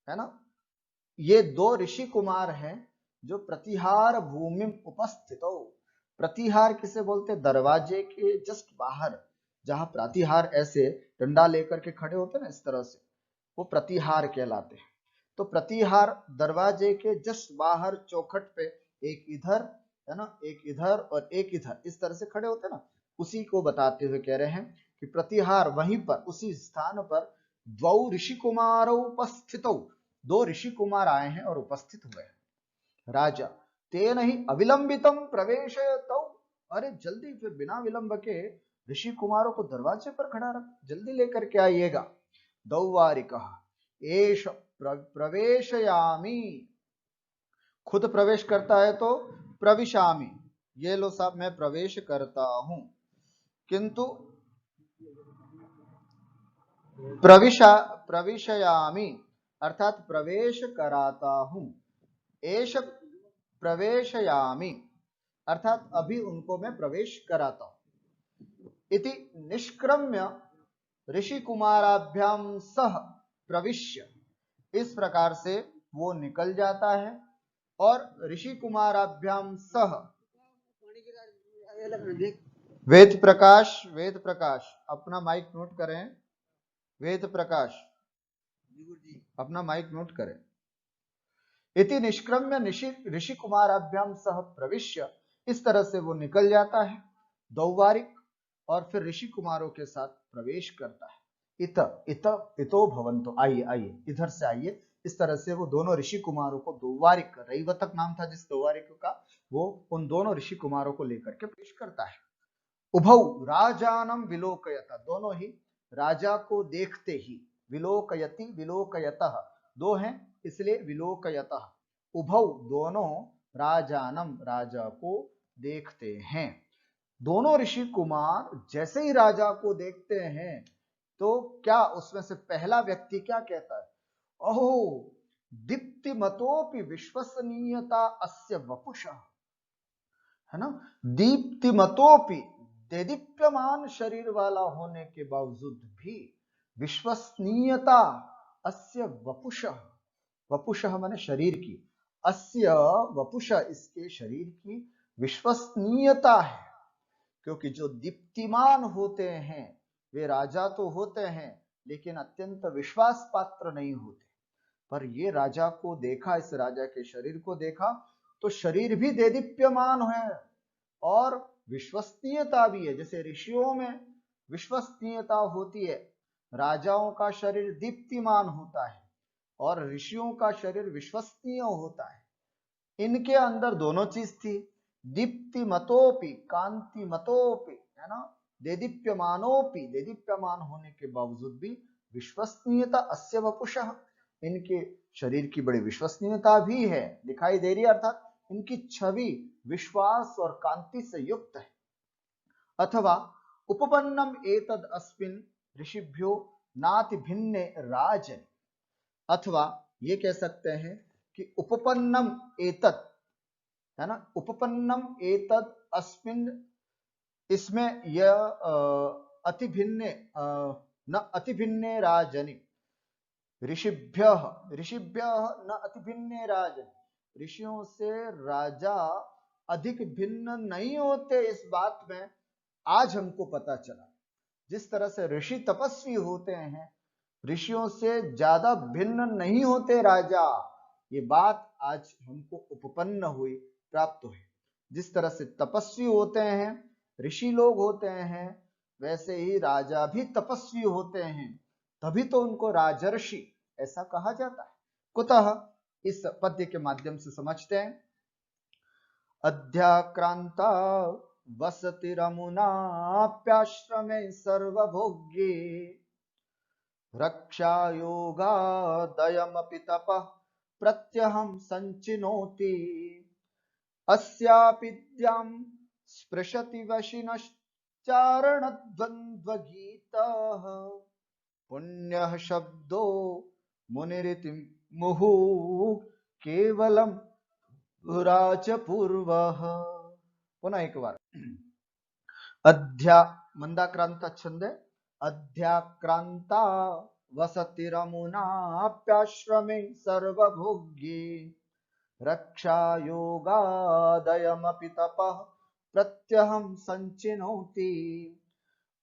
है ना। ये दो ऋषि कुमार हैं जो प्रतिहार भूमि उपस्थितो। प्रतिहार किसे बोलते? दरवाजे के जस्ट बाहर, जहां प्रतिहार ऐसे डंडा लेकर के खड़े होते ना इस तरह से, वो प्रतिहार कहलाते हैं। तो प्रतिहार दरवाजे के जस्ट बाहर चौखट पे, एक इधर है ना, एक इधर और एक इधर, इस तरह से खड़े होते ना, उसी को बताते हुए कह रहे हैं कि प्रतिहार वहीं पर, उसी स्थान पर द्वौ ऋषि कुमार उपस्थितौ, दो ऋषि कुमार आए हैं और उपस्थित हुए हैं। राजा तेन ही अविलंबितम प्रवेशयतौ, अरे जल्दी, फिर बिना विलंब के ऋषि कुमारों को दरवाजे पर खड़ा रख, जल्दी लेकर के आइएगा। दौवारिकः एष प्रवेशयामि, खुद प्रवेश करता है तो प्रविशामि, ये लो साहब मैं प्रवेश करता हूं, किंतु प्रविशयामि अर्थात प्रवेश कराता हूं, एष प्रवेशयामि अर्थात अभी उनको मैं प्रवेश कराता हूं। इति निष्क्रम्य ऋषि कुमाराभ्याम सह प्रविश्य, इस प्रकार से वो निकल जाता है और ऋषि कुमाराभ्याम सह, वेद प्रकाश, वेद प्रकाश अपना माइक नोट करें, वेद प्रकाश अपना माइक नोट करें। इति निष्क्रम्य ऋषि कुमाराभ्याम सह प्रविश्य, इस तरह से वो निकल जाता है दौवारिक और फिर ऋषि कुमारों के साथ प्रवेश करता है। इत इत इतो भवंतो, आइए आइए इधर से आइए, इस तरह से वो दोनों ऋषि कुमारों को दौवारिक, रैवतक नाम था जिस दौवारिक का, वो उन दोनों ऋषि कुमारों को लेकर के प्रवेश करता है। उभौ राजानम विलोकयता, दोनों ही राजा को देखते ही, विलोकयति विलोकयतः, दो हैं इसलिए विलोकयतः, उभौ दोनों राजानम राजा को देखते हैं। दोनों ऋषि कुमार जैसे ही राजा को देखते हैं तो क्या उसमें से पहला व्यक्ति क्या कहता है? ओहो दीप्तिमतोपि विश्वसनीयता अस्य वपुषः, है ना, दीप्तिमतोपि, देदीप्यमान शरीर वाला होने के बावजूद भी विश्वसनीयता अस्य वपुषः, वपुषः माने शरीर की, अस्य वपुषः इसके शरीर की विश्वसनीयता है, क्योंकि जो दीप्तिमान होते हैं वे राजा तो होते हैं लेकिन अत्यंत विश्वास पात्र नहीं होते। पर ये राजा को देखा, इस राजा के शरीर को देखा तो शरीर भी देदीप्यमान है और विश्वसनीयता भी है। जैसे ऋषियों में विश्वसनीयता होती है, राजाओं का शरीर दीप्तिमान होता है और ऋषियों का शरीर विश्वसनीय होता है। इनके अंदर दोनों चीज थी, दीप्तिमतोपि कांतिमतोपि, है ना, देदीप्यमानोपि, देदीप्यमान होने के बावजूद भी विश्वसनीयता अस्य वपुषः, इनके शरीर की बड़ी विश्वसनीयता भी है, दिखाई दे रही है, अर्थात इनकी छवि विश्वास और कांति से युक्त है। अथवा उपपन्नम एतद अस्मिन् ऋषिभ्यो नाति भिन्ने राजन्, अथवा ये कह सकते हैं कि उपपन्नम एतद, है ना, उपपन्नम एतद अस्मिन्, इसमें यह अति भिन्ने न अति भिन्ने राजनि, ऋषिभ्यः ऋषिभ्यः न अति भिन्ने राजन, ऋषियों से राजा अधिक भिन्न नहीं होते, इस बात में आज हमको पता चला। जिस तरह से ऋषि तपस्वी होते हैं, ऋषियों से ज्यादा भिन्न नहीं होते राजा, ये बात आज हमको उपपन्न हुई, प्राप्त हुई। जिस तरह से तपस्वी होते हैं, ऋषि लोग होते हैं, वैसे ही राजा भी तपस्वी होते हैं, तभी तो उनको राजर्षि ऐसा कहा जाता है। कुतः, इस पद्य के माध्यम से समझते हैं। अध्याक्रांता वसतिरमुनाप्याश्रमे सर्वभोग्ये रक्षा योगादयमपि तपः प्रत्यहं संचिनोति अस्यापिद्यां स्पृशति वशिनश्चारणद्वन्द्वगीतः पुण्यः शब्दो मुनिरिति मुहुः केवलं राजपूर्वः। पुनः एक बार। अध्या मंदाक्रांता छंद है। अध्याक्रांता वसतिरमुनाप्याश्रमे सर्वभोग्ये रक्षा योगादयमपि तपः प्रत्यहं संचिनोति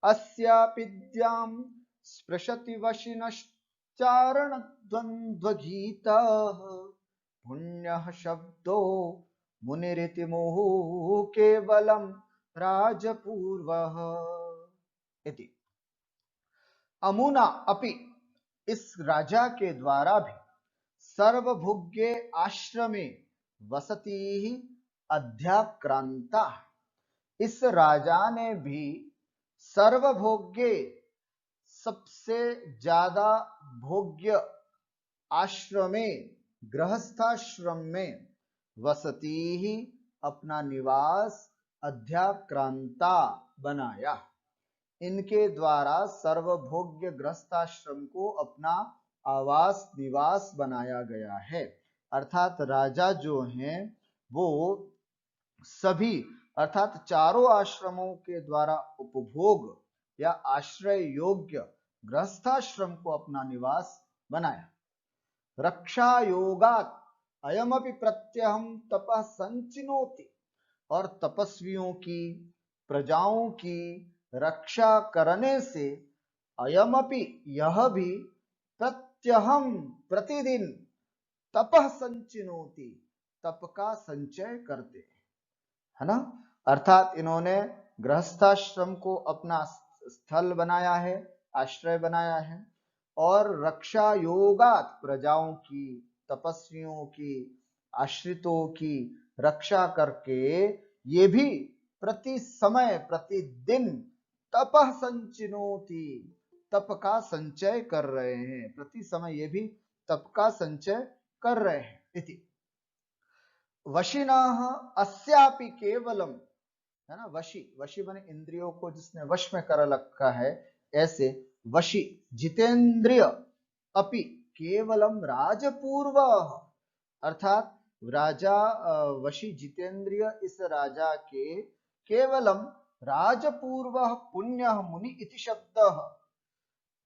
अस्यापिद्यां स्पृशति वशिनश्चारणद्वन्द्वगीतः पुण्यः शब्दो मुनिरिति मुहुः केवलं राजपूर्वः इति। अमुना अपि, इस राजा के द्वारा भी, सर्वभोग्ये आश्रमे वसती अध्याक्रांता, इस राजा ने भी सर्वभोग्ये, सबसे ज्यादा भोग्य आश्रमे, गृहस्थाश्रम में, वसती ही, अपना निवास, अध्याक्रांता, बनाया। इनके द्वारा सर्वभोग्य गृहस्थाश्रम को अपना आवास निवास बनाया गया है। अर्थात राजा जो हैं वो सभी, अर्थात चारों आश्रमों के द्वारा उपभोग या आश्रय योग्य गृहस्थाश्रम को अपना निवास बनाया। रक्षा योगात् अयमपि प्रत्यहं तपः संचिनोति, और तपस्वियों की, प्रजाओं की रक्षा करने से, अयमपि, यह भी, प्रत्यहं, प्रतिदिन, तपः संचिनोति, तप का संचय करते, है ना। अर्थात इन्होंने गृहस्थाश्रम को अपना स्थल बनाया है, आश्रय बनाया है, और रक्षा योगात, प्रजाओं की, तपस्वियों की, आश्रितों की रक्षा करके ये भी प्रति समय, प्रतिदिन, तपः संचिनोति, तप का संचय कर रहे हैं। प्रति समय ये भी तप का संचय कर रहे हैं इति। वशिनः अस्यापि केवलम, है ना। वशी, वशी बने इंद्रियों को जिसने वश में कर रखा है, ऐसे वशी जितेंद्रिय अपि केवलम राजपूर्व, अर्थात राजा वशी जितेंद्रिय इस राजा के केवलम राजपूर्व पुण्य मुनि इति शब्द।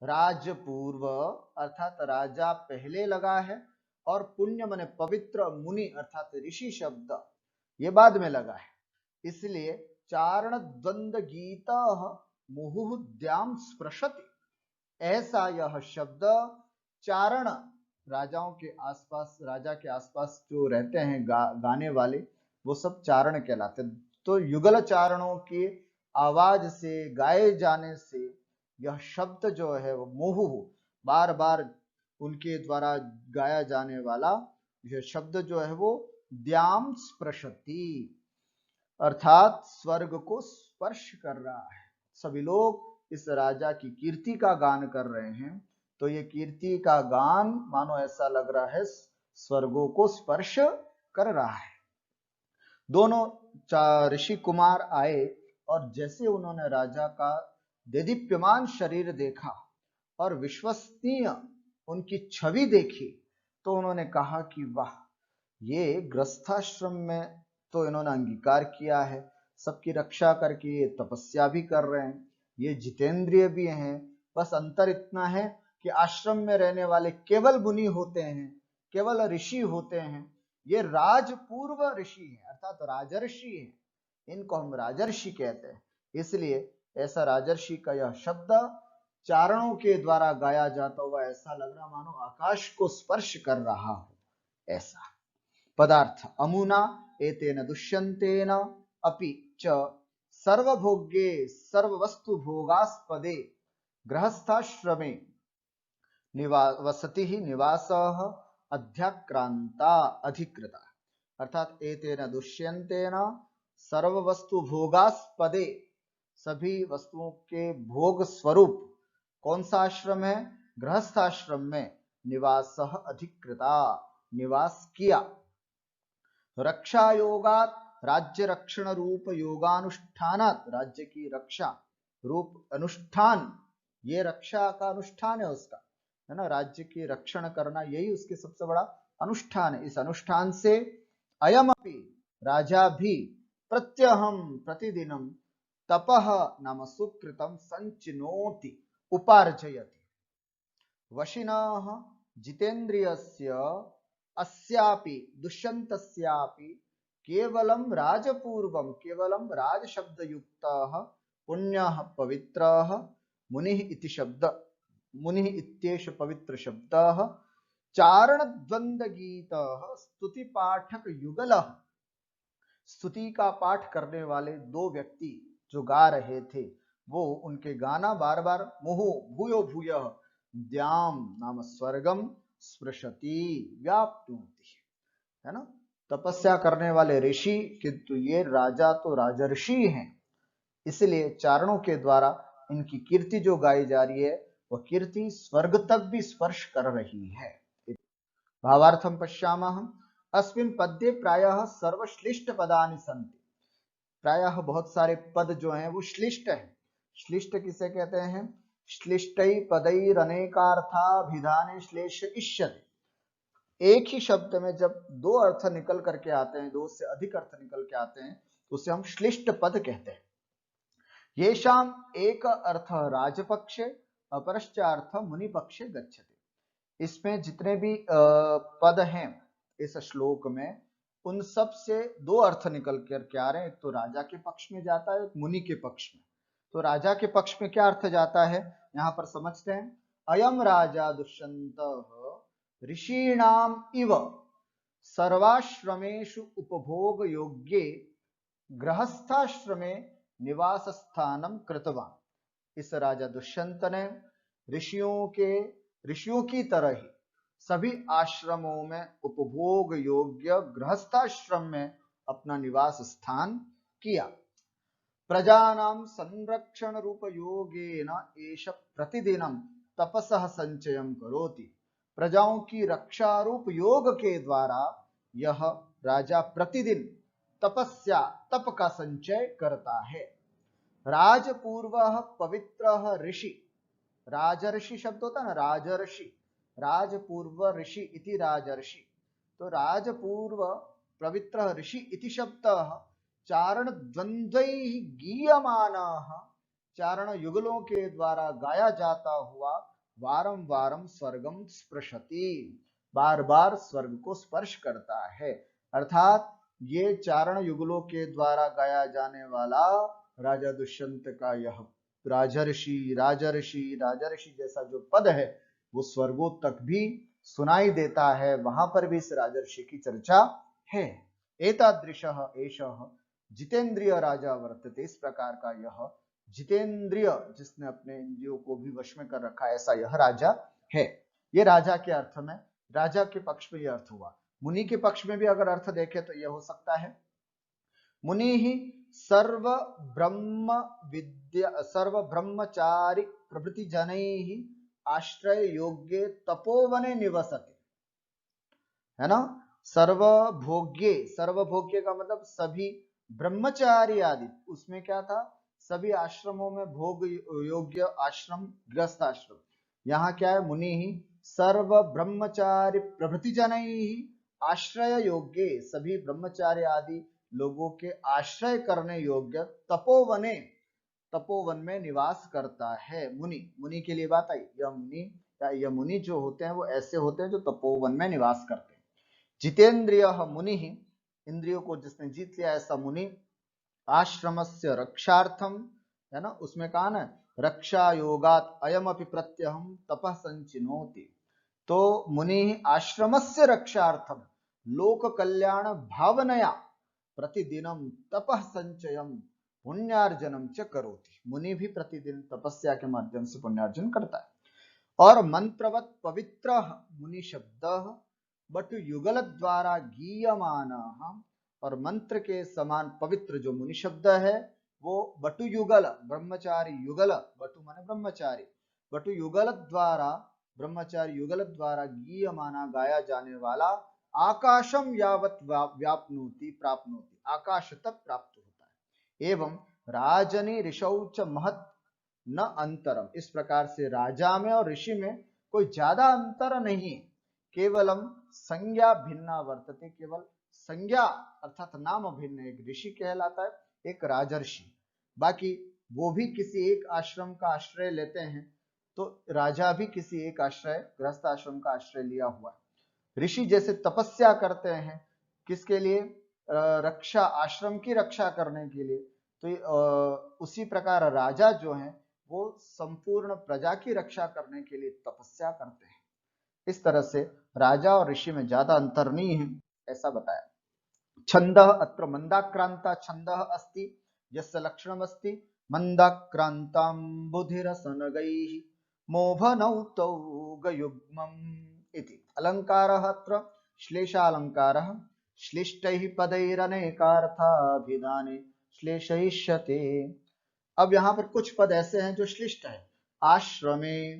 राजपूर्व अर्थात राजा पहले लगा है, और पुण्य माने पवित्र, मुनि अर्थात ऋषि शब्द ये बाद में लगा है। इसलिए चारण द्वंद्व गीता मुहुद्याम स्पृशति, ऐसा यह शब्द चारण, राजाओं के आसपास, राजा के आसपास जो रहते हैं गाने वाले, वो सब चारण कहलाते। तो युगल चारणों की आवाज से, गाए जाने से यह शब्द जो है वो मुहु, बार बार उनके द्वारा गाया जाने वाला यह शब्द जो है वो द्याम स्पृशति, अर्थात स्वर्ग को स्पर्श कर रहा है। सभी लोग इस राजा की कीर्ति का गान कर रहे हैं, तो ये कीर्ति का गान मानो ऐसा लग रहा है स्वर्गों को स्पर्श कर रहा है। दोनों ऋषि कुमार आए, और जैसे उन्होंने राजा का देदीप्यमान शरीर देखा और विश्वसनीय उनकी छवि देखी, तो उन्होंने कहा कि वाह, ये गृहस्थाश्रम में तो इन्होंने अंगीकार किया है, सबकी रक्षा करके ये तपस्या भी कर रहे हैं, ये जितेंद्रिय भी हैं। बस अंतर इतना है कि आश्रम में रहने वाले केवल मुनि होते हैं, केवल ऋषि होते हैं, ये राजपूर्व ऋषि हैं, अर्थात राजर्षि हैं। इनको हम राजर्षि कहते हैं। इसलिए ऐसा राजर्षि का यह शब्द चारणों के द्वारा गाया जाता हुआ ऐसा लग रहा मानो आकाश को स्पर्श कर रहा हो, ऐसा। पदार्थ अमुना एतेन दुष्यंतेन अपि च सर्वभोग्ये सर्ववस्तु भोगास्पदे गृहस्थाश्रमे वसति ही निवास अध्याक्रांता अधिकृता, अर्थात एतेन दुष्यंतेन सर्ववस्तु भोगास्पदे, सभी वस्तुओं के भोग स्वरूप कौन सा आश्रम है? गृहस्थाश्रम में निवास अधिकृता, निवास किया। रक्षा योगात राज्य रक्षण रूप योगानुष्ठानात, राज्य की रक्षा रूप अनुष्ठान, ये रक्षा का अनुष्ठान है उसका, है ना, राज्य की रक्षण करना यही उसके सबसे बड़ा अनुष्ठान है। इस अनुष्ठान से अयम अपि, राजा भी, प्रत्यहम प्रतिदिनम तपः नाम सुकृतम संचिनोति उपार्जयति, वशिनः जितेन्द्रियस्य अस्यापि दुष्यन्तस्यापि केवलं राजपूर्वं, केवलं राज शब्द युक्तः पुण्यः पवित्रः मुनिः इति शब्द, मुनिः इत्येष पवित्र शब्दः चारण द्वंद गीतः स्तुति पाठक युगलः, स्तुति का पाठ करने वाले दो व्यक्ति जो गा रहे थे, वो उनके गाना बार बार मुहु भूयो भूयः द्याम नाम स्वर्गम स्पृशति व्याप्नोति, है ना, तपस्या करने वाले ऋषि, किंतु ये राजा तो राजर्षि हैं, इसलिए चारणों के द्वारा इनकी कीर्ति जो गाई जा रही है वह कीर्ति स्वर्ग तक भी स्पर्श कर रही है। भावार्थम पश्यामः, अस्मिन् पद्ये प्रायः सर्वश्लिष्ट पदानि सन्ति, प्रायः बहुत सारे पद जो हैं वो श्लिष्ट हैं। श्लिष्ट किसे कहते हैं? श्लिष्टै पदैरनेकार्थाभिधाने श्लेष इष्यते, एक ही शब्द में जब दो अर्थ निकल करके आते हैं, दो से अधिक अर्थ निकल के आते हैं, तो उसे हम श्लिष्ट पद कहते हैं। येषाम एक अर्थ राजपक्षे अपरश्चार्थ मुनि पक्षे गच्छति, इसमें जितने भी पद हैं इस श्लोक में, उन सब से दो अर्थ निकल कर के आ रहे हैं, एक तो राजा के पक्ष में जाता है, एक मुनि के पक्ष में। तो राजा के पक्ष में क्या अर्थ जाता है यहां पर समझते हैं। अयम राजा दुष्यंतः ऋषीणाम इव सर्वाश्रमेषु उपभोग योग्ये गृहस्थाश्रमे निवास स्थानम कृतवान। इस राजा दुष्यंत ने ऋषियों की तरह ही सभी आश्रमों में उपभोग योग्य गृहस्थाश्रम में अपना निवास स्थान किया। प्रजानां संरक्षण रूप योगेन एष प्रतिदिनम तपसः संचयं करोति, प्रजाओं की रक्षा रूप योग के द्वारा यह राजा प्रतिदिन तपस्या, तप का संचय करता है। राजपूर्वः पवित्रः ऋषि, राजर्षि शब्द होता है ना, राजर्षि, राजपूर्व ऋषि इति राजर्षि, तो राजपूर्व पवित्र ऋषि इति शब्दः चारण द्वंद्वैः गीयमानः, चारण युगलों के द्वारा गाया जाता हुआ वारं वारं स्वर्गम स्पृशति, बार बार स्वर्ग को स्पर्श करता है। अर्थात ये चारण युगलों के द्वारा गाया जाने वाला राजा दुष्यंत का यह राजर्षि राजर्षि राजर्षि जैसा जो पद है वो स्वर्गों तक भी सुनाई देता है, वहां पर भी इस राजर्षि की चर्चा है। एतादृशः एषः जितेंद्रिय राजा वर्तते, इस प्रकार का यह जितेंद्रिय, जिसने अपने इंद्रियों को भी वश में कर रखा, ऐसा यह राजा है। ये राजा के अर्थ में, राजा के पक्ष में यह अर्थ हुआ। मुनि के पक्ष में भी अगर अर्थ देखें तो यह हो सकता है, मुनि ही सर्व ब्रह्मचारी प्रभृति जनैः आश्रय योग्य तपोवने निवसति, है ना। सर्वभोग्य का मतलब सभी ब्रह्मचारी आदि, उसमें क्या था, सभी आश्रमों में भोग योग्य आश्रम गृहस्थ आश्रम, यहाँ क्या है, मुनि ही सर्व ब्रह्मचारी प्रभृति जनैः आश्रय योग्य, सभी ब्रह्मचारी आदि लोगों के आश्रय करने योग्य तपोवने, तपोवन में निवास करता है मुनि। मुनि के लिए बात आई, यह मुनि जो होते हैं वो ऐसे होते हैं जो तपोवन में निवास करते हैं। जितेंद्रिय मुनि ही, इंद्रियों को जिसने जीत लिया ऐसा मुनि, आश्रमस्य रक्षार्थम, है ना, उसमें कहा ना रक्षा योगात अयमपि प्रत्यहम तपः संचिनोति, तो मुनि आश्रमस्य रक्षार्थम लोक कल्याण भावनया प्रतिदिनम तपः संचयम पुण्यार्जनम च करोति, मुनि भी प्रतिदिन तपस्या के माध्यम से पुण्यार्जन करता है। और मंत्रवत पवित्र मुनि शब्द बटु युगल द्वारा गीयमान, और मंत्र के समान पवित्र जो मुनि शब्द है वो बटु युगल, ब्रह्मचारी युगल, बटु माने ब्रह्मचारी, बटु युगल द्वारा, ब्रह्मचारी युगल द्वारा गीयमाना गाया जाने वाला आकाशम यावत व्याप्नोति प्राप्नोति, आकाश तक प्राप्त होता है। एवं राजनी ऋषौच महत् न अंतरम, इस प्रकार से राजा में और ऋषि में कोई ज्यादा अंतर नहीं है, केवलम संज्ञा भिन्ना वर्तते, केवल संज्ञा अर्थात नाम भिन्न, एक ऋषि कहलाता है, एक राजर्षि, बाकी वो भी किसी एक आश्रम का आश्रय लेते हैं, तो राजा भी किसी एक आश्रय, गृहस्थ आश्रम का आश्रय लिया हुआ है। ऋषि जैसे तपस्या करते हैं, किसके लिए? रक्षा, आश्रम की रक्षा करने के लिए, तो उसी प्रकार राजा जो है वो संपूर्ण प्रजा की रक्षा करने के लिए तपस्या करते हैं। इस तरह से राजा और ऋषि में ज्यादा अंतर नहीं है, ऐसा बताया। छंदः अत्र मंदाक्रांता छंदः अस्ति यस्य लक्षणम् अस्ति मंदाक्रांताम्बुधिरसनगैः मोहनौतौ गयुग्मम् इति। अलंकारः अत्र श्लेषालंकारः, श्लिष्टैः पदैरनेकार्थाभिधाने श्लेषयिष्यते। अब यहाँ पर कुछ पद ऐसे हैं जो श्लिष्ट है। आश्रमे,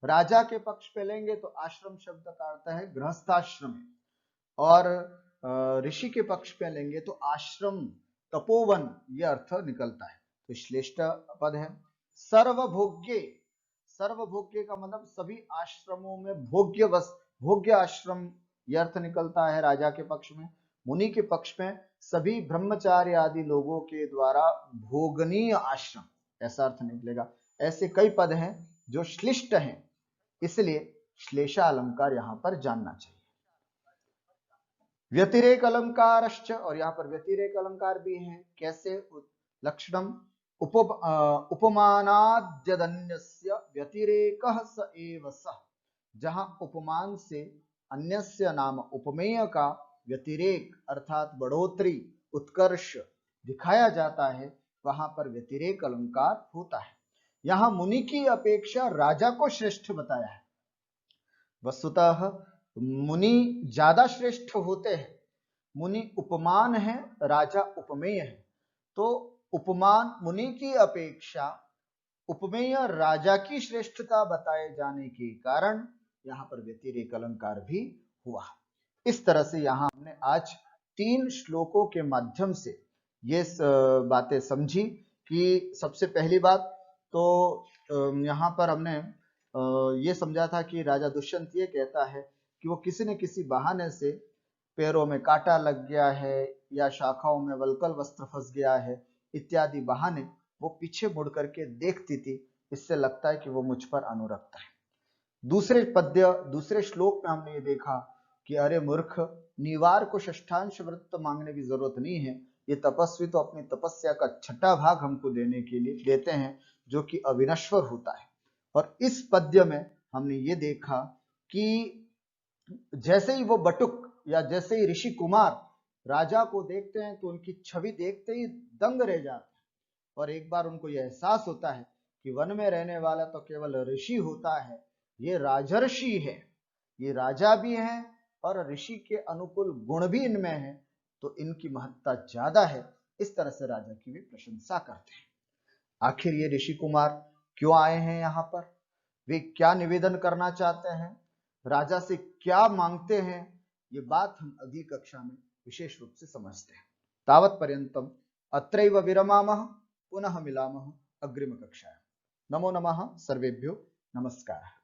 राजा के पक्ष पे लेंगे तो आश्रम शब्द का अर्थ है गृहस्थाश्रम, और ऋषि के पक्ष पे लेंगे तो आश्रम, तपोवन, ये अर्थ निकलता है, तो श्लेष्ठ पद है। सर्वभोग्य, सर्वभोग्य का मतलब सभी आश्रमों में भोग्य भोग्य आश्रम, ये अर्थ निकलता है राजा के पक्ष में। मुनि के पक्ष में सभी ब्रह्मचार्य आदि लोगों के द्वारा भोगनीय आश्रम, ऐसा अर्थ निकलेगा। ऐसे कई पद हैं जो श्लिष्ट हैं, इसलिए श्लेषा अलंकार यहां पर जानना चाहिए। व्यतिरेक अलंकारश्च, और यहाँ पर व्यतिरेक अलंकार भी है। कैसे? लक्षणम उपमानाद्यदन्यस्य व्यतिरेकः स एव सः, जहां उपमान से अन्यस्य नाम उपमेय का व्यतिरेक अर्थात बढ़ोतरी, उत्कर्ष दिखाया जाता है, वहां पर व्यतिरेक अलंकार होता है। यहां मुनि की अपेक्षा राजा को श्रेष्ठ बताया है। वस्तुतः मुनि ज्यादा श्रेष्ठ होते हैं, मुनि उपमान है, राजा उपमेय है, तो उपमान मुनि की अपेक्षा उपमेय राजा की श्रेष्ठता बताए जाने के कारण यहाँ पर व्यतिरेक अलंकार भी हुआ। इस तरह से यहाँ हमने आज 3 श्लोकों के माध्यम से ये बातें समझी कि सबसे पहली बात तो यहाँ पर हमने ये समझा था कि राजा दुष्यंत ये कहता है कि वो किसी न किसी बहाने से पैरों में कांटा लग गया है या शाखाओं में वल्कल वस्त्र फंस गया है इत्यादि बहाने वो पीछे मुड़ करके देखती थी, इससे लगता है कि वो मुझ पर अनुरक्त है। दूसरे श्लोक में हमने ये देखा कि अरे मूर्ख, निवार को षष्ठांश व्रत मांगने की जरूरत नहीं है, ये तपस्वी तो अपनी तपस्या का छठा भाग हमको देने के लिए देते हैं जो कि अविनश्वर होता है। और इस पद्य में हमने ये देखा कि जैसे ही वो बटुक या जैसे ही ऋषि कुमार राजा को देखते हैं तो उनकी छवि देखते ही दंग रह जाते हैं, और एक बार उनको यह एहसास होता है कि वन में रहने वाला तो केवल ऋषि होता है, ये राजर्षि है, ये राजा भी है और ऋषि के अनुकूल गुण भी इनमें है, तो इनकी महत्ता ज्यादा है। इस तरह से राजा की भी प्रशंसा करते हैं। आखिर ये ऋषि कुमार क्यों आए हैं यहाँ पर, वे क्या निवेदन करना चाहते हैं, राजा से क्या मांगते हैं, ये बात हम अगली कक्षा में विशेष रूप से समझते हैं। तावत् पर्यंतम अत्रैव विरमामः, पुनः मिलामः अग्रिम कक्षायां। नमो नमः, सर्वेभ्यो नमस्कारः।